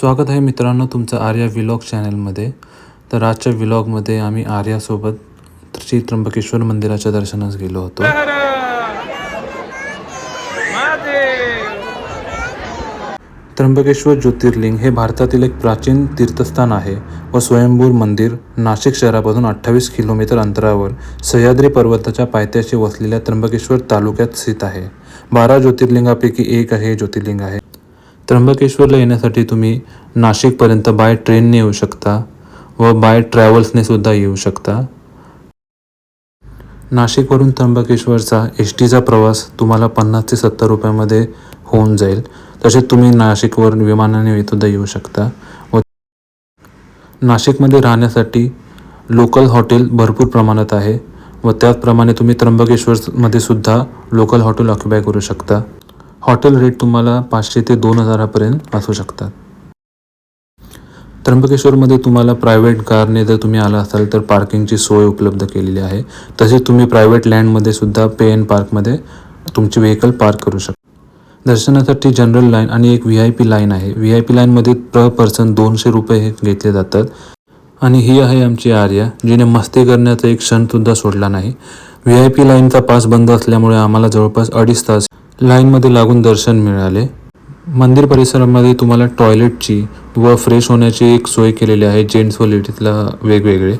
स्वागत आहे मित्रांनो तुमचं आर्या व्लॉग चॅनलमध्ये. तर आजच्या व्लॉगमध्ये आम्ही आर्यासोबत श्री त्र्यंबकेश्वर मंदिराच्या दर्शनास गेलो होतो. त्र्यंबकेश्वर ज्योतिर्लिंग हे भारतातील एक प्राचीन तीर्थस्थान आहे व स्वयंभू मंदिर नाशिक शहरापासून 28 किलोमीटर अंतरावर सह्याद्री पर्वताच्या पायथ्याशी वसलेल्या त्र्यंबकेश्वर तालुक्यात स्थित आहे. 12 ज्योतिर्लिंगापैकी एक हे ज्योतिर्लिंग आहे. त्र्यंबकेश्वरला येण्यासाठी तुम्ही नाशिकपर्यंत बाय ट्रेनने येऊ शकता व बाय ट्रॅव्हल्सने सुद्धा येऊ शकता. नाशिकवरून त्र्यंबकेश्वरचा एसटीचा प्रवास तुम्हाला 50 ते 70 रुपयामध्ये होऊन जाईल. तसेच तुम्ही नाशिकवरून विमानाने सुद्धा येऊ शकता व नाशिकमध्ये राहण्यासाठी लोकल हॉटेल भरपूर प्रमाणात आहे व त्याचप्रमाणे तुम्ही त्र्यंबकेश्वरमध्ये सुद्धा लोकल हॉटेल ऑक्युपाय करू शकता. हॉटेल रेट तुम्हाला 500 ते 2000 असू शकतात. त्र्यंबकेश्वरमध्ये तुम्हाला प्रायव्हेट कारने जर तुम्ही आला असाल तर पार्किंगची सोय उपलब्ध केलेली आहे. तसेच तुम्ही प्रायव्हेट लँडमध्ये सुद्धा पे एंड पार्कमध्ये तुमची व्हेकल पार्क करू शकता. दर्शनासाठी जनरल लाईन आणि एक VIP लाईन आहे. VIP लाईनमध्ये पर पर्सन 200 रुपये घेतले जातात. आणि ही आहे आमची आर्या, जिने मस्ती करण्याचा एक क्षणसुद्धा सोडला नाही. VIP लाईनचा पास बंद असल्यामुळे आम्हाला जवळपास 2.5 तास लाईनमध्ये लागून दर्शन मिळाले. मंदिर परिसरामध्ये तुम्हाला टॉयलेटची व फ्रेश होण्याची एक सोय केलेली आहे. जेंट्स व लेडीजला वेगवेगळे.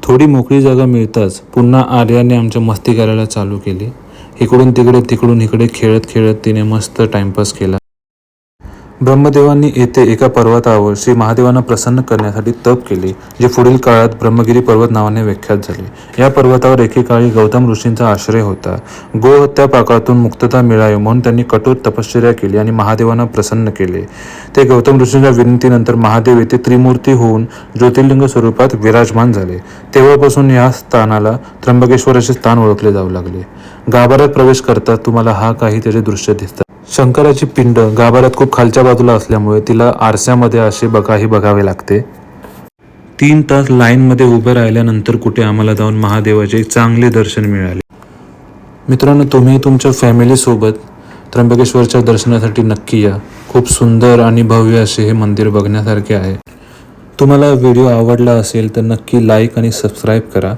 थोडी मोकळी जागा मिळताच पुन्हा आर्याने आमच्या मस्ती करायला चालू केली. इकडून तिकडे तिकडून इकडे खेळत खेळत तिने मस्त टाइमपास केला. ब्रह्मदेवांनी येथे एका पर्वतावर श्री महादेवांना प्रसन्न करण्यासाठी तप केले, जे पुढील काळात ब्रह्मगिरी पर्वत नावाने विख्यात झाले. या पर्वतावर एकेकाळी गौतम ऋषींचा आश्रय होता. गोहत्या पापातून मुक्तता मिळावी म्हणून त्यांनी कठोर तपश्चर्या केली आणि महादेवांना प्रसन्न केले. ते गौतम ऋषींच्या विनंतीनंतर महादेव येथे त्रिमूर्ती होऊन ज्योतिर्लिंग स्वरूपात विराजमान झाले. तेव्हापासून या स्थानाला त्र्यंबकेश्वर असे स्थान ओळखले जाऊ लागले. गाभाऱ्यात प्रवेश करता तुम्हाला हा काही त्याचे दृश्य दिसतात. शंकराची पिंड गाभाऱ्यात खूप खालच्या बाजूला असल्यामुळे तिला आरशामध्ये असे बघावे लागते. 3 तास लाईनमध्ये उभे राहिल्यानंतर कुठे आम्हाला जाऊन महादेवाचे चांगले दर्शन मिळाले. मित्रांनो, तुम्ही तुमच्या फॅमिलीसोबत त्र्यंबकेश्वरच्या दर्शनासाठी नक्की या. खूप सुंदर आणि भव्य असे हे मंदिर बघण्यासारखे आहे. तुम्हाला व्हिडिओ आवडला असेल तर नक्की लाईक आणि सबस्क्राईब करा.